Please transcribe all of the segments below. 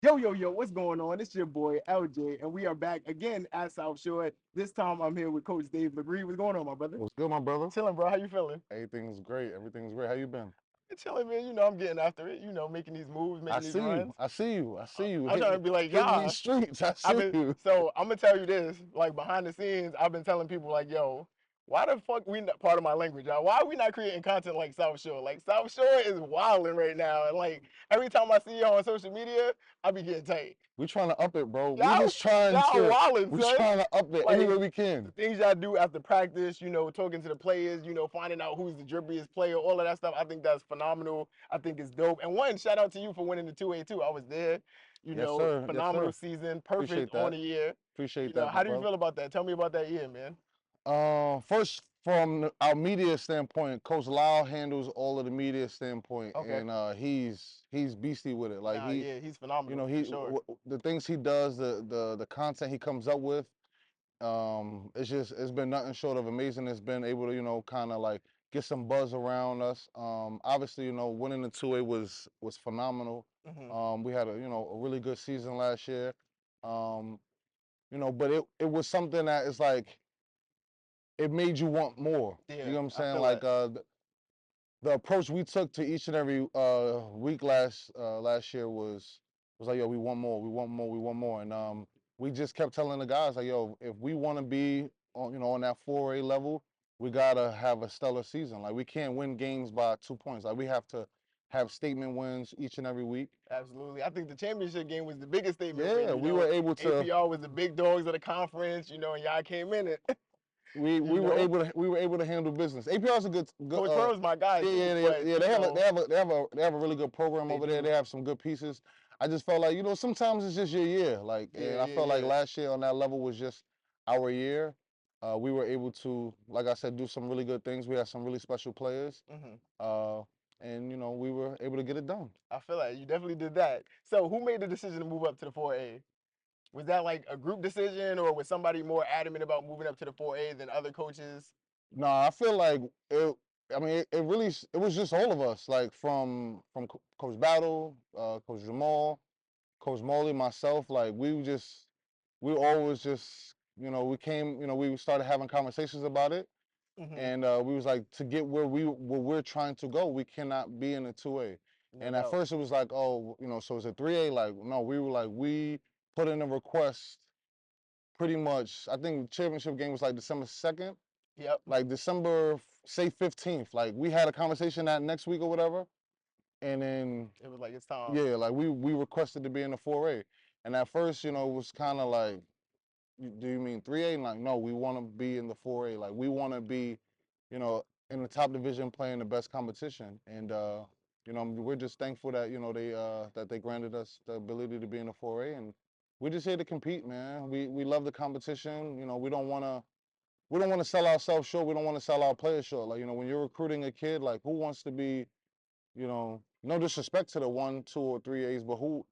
Yo, yo, yo, what's going on? It's your boy LJ, and we are back again at South Shore. This time I'm here with Coach Dave Legree. What's going on, my brother? What's good, my brother? Chilling, bro. How you feeling? Everything's great. Everything's great. How you been? Chilling, man. You know, I'm getting after it. You know, making these moves, I making these see you. runs. I see you. I see you. I'm trying to be like Hitting y'all. these streets. I I've see been you. so I'm gonna tell you this. Like behind the scenes, I've been telling people like, yo, why the fuck we not part of my language, y'all? Why are we not creating content like South Shore? Like South Shore is wilding right now, and like every time I see y'all on social media, I be getting tight. We trying to up it, bro. We Y'all, just trying y'all to. wilding, We son. trying to up it any way Like we the can. things y'all do after practice, you know, talking to the players, you know, finding out who's the drippiest player, all of that stuff. I think that's phenomenal. I think it's dope. And one, shout out to you for winning the 2A too. I was there. You Yes, know, sir. Yes, phenomenal sir. season, perfect Appreciate on that. the year. Appreciate You know, that, my how do you brother. feel about that? Tell me about that year, man. First, from our media standpoint, Coach Lau handles all of the media standpoint, Okay. and he's beastie with it. Like Nah, yeah, he's phenomenal for sure. the things he does, the content he comes up with. It's been nothing short of amazing. It's been able to kind of like get some buzz around us. Obviously winning the 2A was phenomenal. Hmm. We had a really good season last year. Um, but it was something that is like it made you want more. You Yeah, know what I'm I saying? feel Like that. the approach we took to each and every week last year was like, yo, we want more, we want more, we want more, and we just kept telling the guys like, yo, if we want to be on that 4A level, we gotta have a stellar season. Like we can't win games by 2 points. Like we have to have statement wins each and every week. Absolutely. I think the championship game was the biggest statement win. Yeah, You we know, were able to APR was the big dogs of the conference, you know, and y'all came in it, we you we were know. able to we were able to handle business. APR is a good Coach Pearl's my guy yeah, too, yeah, yeah, but yeah. you know, They have a really good program they over there. They do. have some good pieces. I just felt like sometimes it's just your year. Like, Yeah, and I yeah, felt like yeah. last year on that level was just our year. We were able to, like I said, do some really good things. We had some really special players, Hmm. uh, and we were able to get it done. I feel like you definitely did that. So who made the decision to move up to the 4A? Was that like a group decision or was somebody more adamant about moving up to the 4A than other coaches? No, I feel like it. I mean, it really it was just all of us, like from Coach Battle, Coach Jamal, Coach Molly, myself. Like we always just we came, we started having conversations about it, Hmm. and we was like, to get where we're trying to go, we cannot be in a 2A. No And at doubt. first it was like, oh, so it's a 3A. Like no, we were like, we put in a request pretty much. I think the championship game was like December 2nd, Yep. like December say 15th. Like we had a conversation that next week or whatever, and then It was like it's time. yeah, like we requested to be in the 4A. And at first, it was kind of like, do you mean 3A? And like, no, we want to be in the 4A. Like we want to be, in the top division playing the best competition. And we're just thankful that they granted us the ability to be in the 4A, and we're just here to compete, man. We love the competition. We don't want to sell ourselves short. We don't want to sell our players short. Like, when you're recruiting a kid, like who wants to be, no disrespect to the 1, 2, or 3As, but who,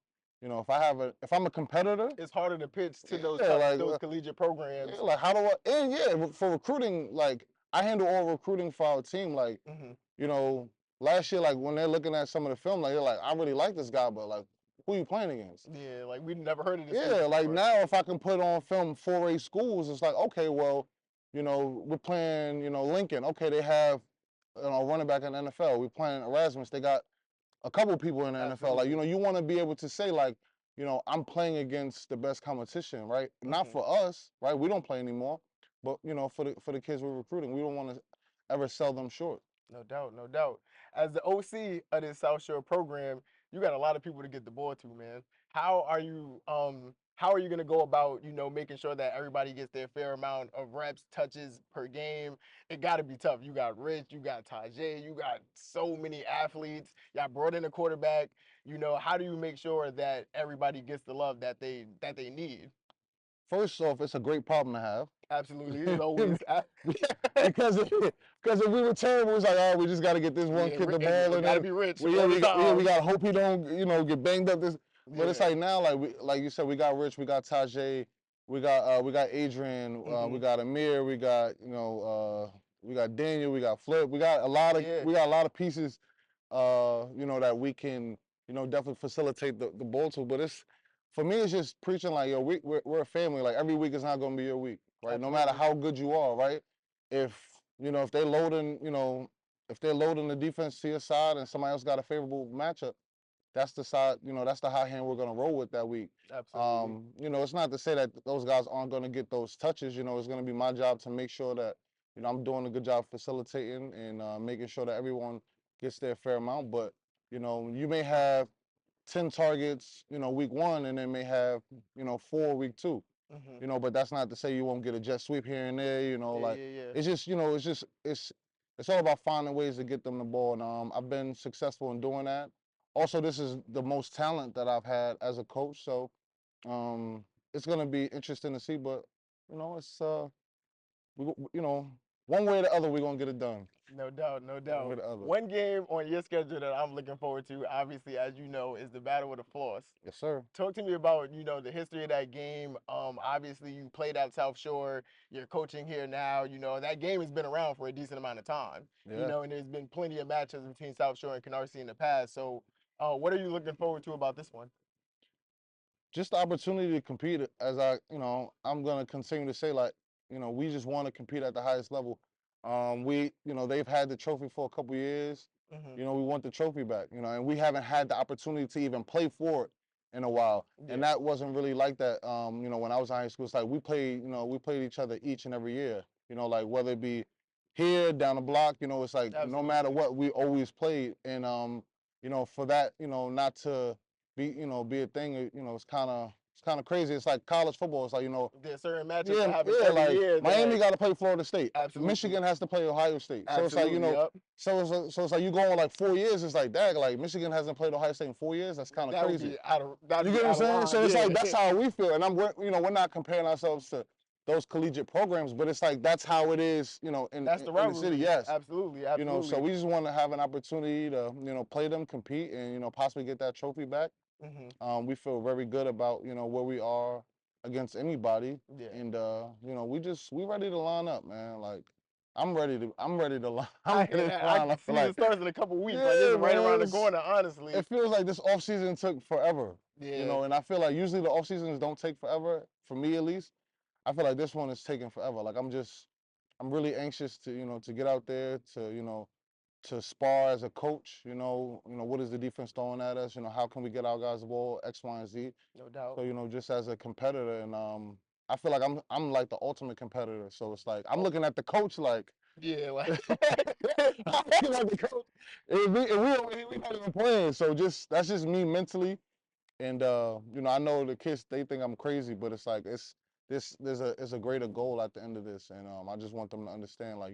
if I'm a competitor, It's harder to pitch to those yeah, like, those collegiate programs. yeah, like how do I, and yeah, for recruiting, like I handle all recruiting for our team. Like, Hmm. you know, last year, like when they're looking at some of the film, like they're like, I really like this guy, but like, who are you playing against? Yeah, like we never heard of this kid Yeah, like before. now if I can put on film 4A schools, it's like, okay, well, we're playing, Lincoln. Okay, they have a running back in the NFL. We're playing Erasmus. They got a couple people in the NFL. Like, Absolutely. you want to be able to say, like, I'm playing against the best competition, right? Not Hmm. for us, right? We don't play anymore, but for the kids we're recruiting, we don't want to ever sell them short. No doubt, no doubt. As the OC of this South Shore program, you got a lot of people to get the ball to, man. How are you gonna go about, you know, making sure that everybody gets their fair amount of reps, touches per game? It gotta be tough. You got Rich, you got Tajay, you got so many athletes. Y'all brought in a quarterback. You know, how do you make sure that everybody gets the love that they need? First off, it's a great problem to have. Absolutely, as always. because if, because if we were terrible, it's like, oh, we just got to get this one Yeah, kid the it, ball, it and gotta then be Rich we yeah all the we yeah we time. got to hope he don't get banged up. This, but it's Yeah. like now, like you said, we got Rich, we got Tajay, we got Adrian, we Hmm. got Amir, we got Daniel, we got Flip, we got a lot of Yeah. pieces, that we can definitely facilitate the ball to. But for me, it's just preaching like, yo, we're a family. Like every week is not gonna be your week, right? No matter Absolutely. how good you are, right? If if they loading, if they're loading the defense to your side and somebody else got a favorable matchup, that's the side, that's the hot hand we're gonna roll with that week. Absolutely. It's not to say that those guys aren't gonna get those touches. It's gonna be my job to make sure that I'm doing a good job facilitating and making sure that everyone gets their fair amount. But you may have 10 targets, week one, and then may have 4 week two. Hmm. But that's not to say you won't get a jet sweep here and there. Yeah, Like yeah, yeah. it's just it's all about finding ways to get them the ball, and I've been successful in doing that. Also, this is the most talent that I've had as a coach, so um, it's gonna be interesting to see. But it's we, one way or the other, we're gonna get it done. No doubt, no One way doubt. or the other. One game on your schedule that I'm looking forward to, obviously, as you know, is the Battle of the Floss. Yes, sir. Talk to me about the history of that game. Obviously, you played at South Shore. You're coaching here now. That game has been around for a decent amount of time. Yeah. And there's been plenty of matches between South Shore and Canarsie in the past. So, what are you looking forward to about this one? Just the opportunity to compete as I'm going to continue to say, like, we just want to compete at the highest level. They've had the trophy for a couple years. Hmm. We want the trophy back, and we haven't had the opportunity to even play for it in a while. And Yeah, that wasn't really like that. When I was in high school, it's like we played each other each and every year, like whether it be here, down the block, it's like no matter absolutely. what, we always played. And, for that, not to be a thing. It's kind of crazy. It's like college football. It's like There's certain matchups yeah, that happen yeah. every Like year Miami that got to play Florida State. absolutely, Michigan has to play Ohio State. So it's like absolutely, yep. so it's like you go on like 4 years. It's like that. Like Michigan hasn't played Ohio State in 4 years. That's kind of That would crazy. be that'd You be get what I'm out of saying? line. So it's like Yeah, that's how we feel. And we're not comparing ourselves to those collegiate programs, but it's like that's how it is. that's the In the city. rivalry. Yes. Absolutely, So absolutely. we just want to have an opportunity to play them, compete, and possibly get that trophy back. Hmm. We feel very good about where we are against anybody, Yeah. and we ready to line up, man. Like I'm I hear ready to that. I line can up. see Like it starts in a couple weeks. Like it's yeah, right around man. the corner. It Honestly. feels like this off season took forever, Yeah. and I feel like usually the off seasons don't take forever for me at least. I feel like this one is taking forever. Like I'm really anxious to to get out there to to spar as a coach. What is the defense throwing at us? How can we get our guys the ball? X, Y, and Z. No doubt. So just as a competitor, and I feel like I'm like the ultimate competitor. So it's like I'm Oh, looking at the coach like yeah. Like. I'm looking at the coach. We not even playing. So that's just me mentally. And I know the kids they think I'm crazy, but it's like there's a greater goal at the end of this, and I just want them to understand like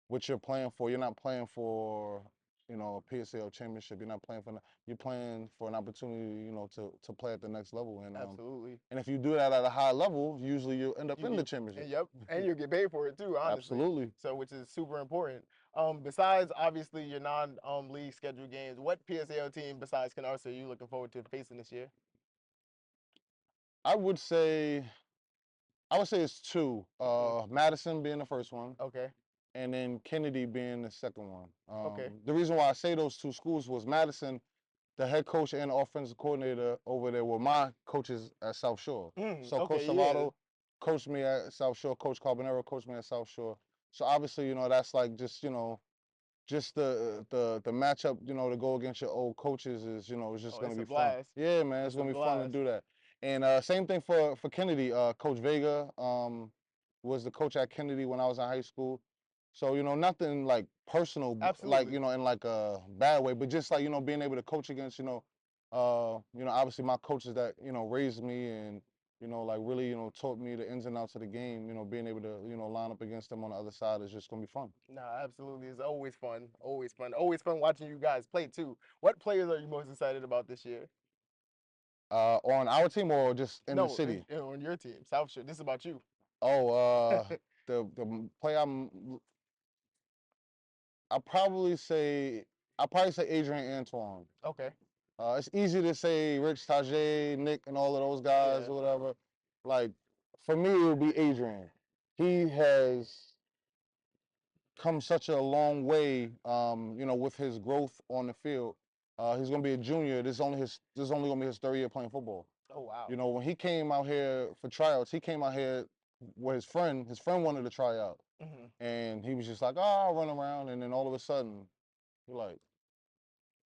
what you're playing for. You're not playing for a PSL championship. You're not playing for. You're playing for an opportunity, to play at the next level. Absolutely. And if you do that at a high level, usually you end up You in the get. championship. Yep. And you get paid for it too. Honestly. Absolutely. So which is super important. Besides obviously your non league scheduled games, what PSAL team besides Canarsie are you looking forward to facing this year? I would say it's two. Hmm. Madison being the first one, Okay. and then Kennedy being the second one. Okay. The reason why I say those two schools was Madison, the head coach and offensive coordinator over there were my coaches at South Shore. Mm, So Coach okay. Yeah. Salvato coached me at South Shore. Coach Carbonero coached me at South Shore. So obviously, that's like just the matchup, to go against your old coaches is, it's just Oh, gonna it's a be fun. blast. Yeah, man, it's It's a gonna be fun to blast. do that. And same thing for Kennedy. Coach Vega was the coach at Kennedy when I was in high school. So nothing like personal, like Absolutely. in like a bad way, but just like being able to coach against obviously my coaches that raised me and like really taught me the ins and outs of the game. Being able to line up against them on the other side is just gonna be fun. Nah, absolutely. It's always fun. Always fun. Always fun watching you guys play too. What players are you most excited about this year? On our team or just in the No, city? on your team, South Shore. This is about you. Oh, the play I probably say Adrian Antoine. Okay. It's easy to say Rich, Tajay, Nick, and all of those guys Yeah. or whatever. Like for me, it would be Adrian. He has come such a long way, with his growth on the field. He's gonna be a junior. This is only gonna be his third year playing football. Oh wow. You know, when he came out here for tryouts, he came out here with his friend. His friend wanted to try out, Hmm. and he was just like, "Oh, I'll run around." And then all of a sudden, you're like,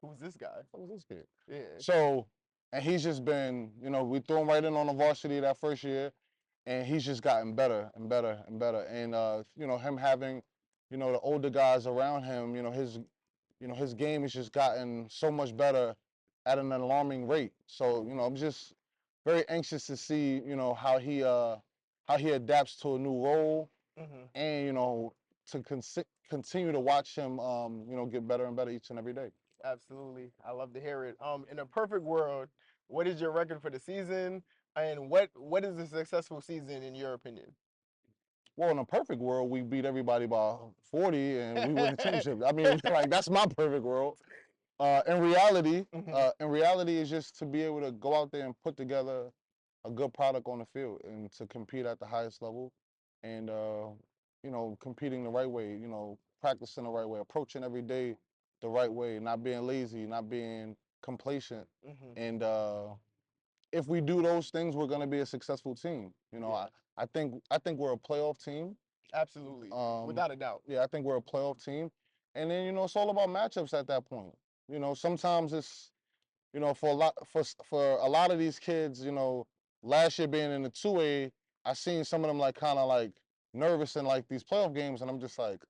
Who's this guy? "What was this kid?" Yeah. So, and he's just been, you know, we threw him right in on the varsity that first year, and he's just gotten better and better and better. And you know, him having, you know, the older guys around him, you know, his game has just gotten so much better at an alarming rate. So, you know, I'm just very anxious to see, you know, how he adapts to a new role, Hmm. and you know, to continue to watch him, you know, get better and better each and every day. Absolutely. I love to hear it. In a perfect world, what is your record for the season? And what is a successful season in your opinion? Well, in a perfect world, we beat everybody by 40 and we win the championship. I mean, like that's my perfect world. Hmm. In reality, is just to be able to go out there and put together a good product on the field and to compete at the highest level, and you know, competing the right way. You know, practicing the right way, approaching every day the right way, not being lazy, not being complacent, Hmm. and if we do those things, we're going to be a successful team. You know, Yeah, I think we're a playoff team. absolutely. Um, Without a doubt. yeah, I think we're a playoff team, and then you know it's all about matchups at that point. You know, sometimes it's, you know, for a lot of these kids, you know, last year being in the 2A, I seen some of them like kind of like nervous in like these playoff games, and I'm just like,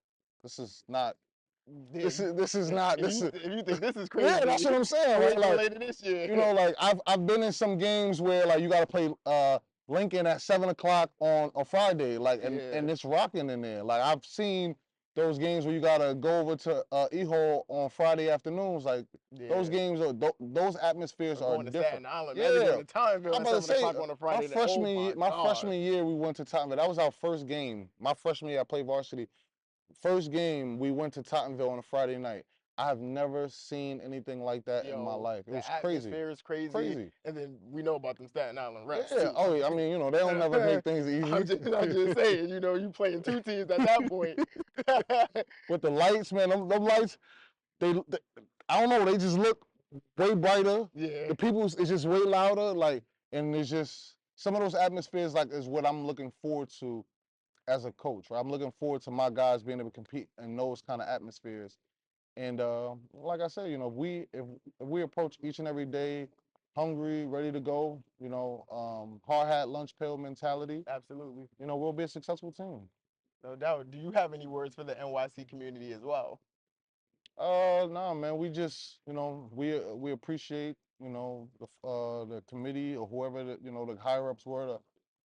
this is not Yeah, this is not if this you is if you think this is yeah, that's crazy, what I'm saying, right? wait till Like, later this year. you know, like I've been in some games where like you got to play Lincoln at 7 o'clock on a Friday, like, Yeah, and it's rocking in there. Like I've seen those games where you gotta go over to Eho on Friday afternoons. Like those yeah. games are those atmospheres Or are going to different. Staten Island. Imagine Yeah, going to Timeville I'm at about to seven say o'clock on a Friday. Night. Oh my my God. freshman year we went to Tottenville. That was our first game. My freshman year I played varsity. First game we went to Tottenville on a Friday night. I've never seen anything like that in my Yo, life. It the was crazy, atmosphere is crazy, crazy. and then we know about them Staten Island reps Yeah. too. Oh, yeah. I mean, you know, they don't never make things I'm easy. just saying, you playing two teams at that point. With the lights, man, them lights, they, I don't know, they just look way brighter. Yeah, The people, it's just way louder. Like, and it's just some of those atmospheres, like, is what I'm looking forward to as a coach. Right? I'm looking forward to my guys being able to compete in those kind of atmospheres. And like I said, you know, if we approach each and every day hungry, ready to go, you know, hard hat, lunch pail mentality, absolutely, you know, we'll be a successful team. no doubt. Do you have any words for the NYC community as well? No, man, we just, you know, we appreciate, you know, the committee or whoever the, you know, the higher ups were to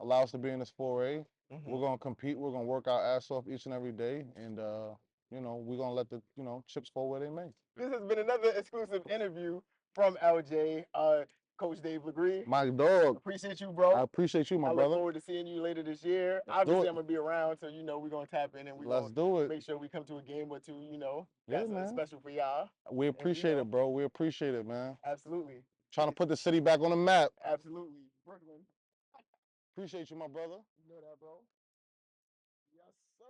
allow us to be in this 4A. Hmm. We're gonna compete. We're gonna work our ass off each and every day, and you know, we're gonna let the, you know, chips fall where they may. This has been another exclusive interview from LJ, Coach Dave Legree. My dog, Appreciate you, I bro. appreciate you, my I look brother. forward to seeing you later this year. Let's do Obviously, it. I'm gonna be around, so we're gonna tap in and we're Let's gonna do it. make sure we come to a game or two. Yeah, Got something man. special for y'all, We and appreciate it, bro. We appreciate it, man. absolutely, Trying to put the city back on the map. absolutely, Brooklyn. Appreciate you, my brother. You know that, bro. Yes, sir.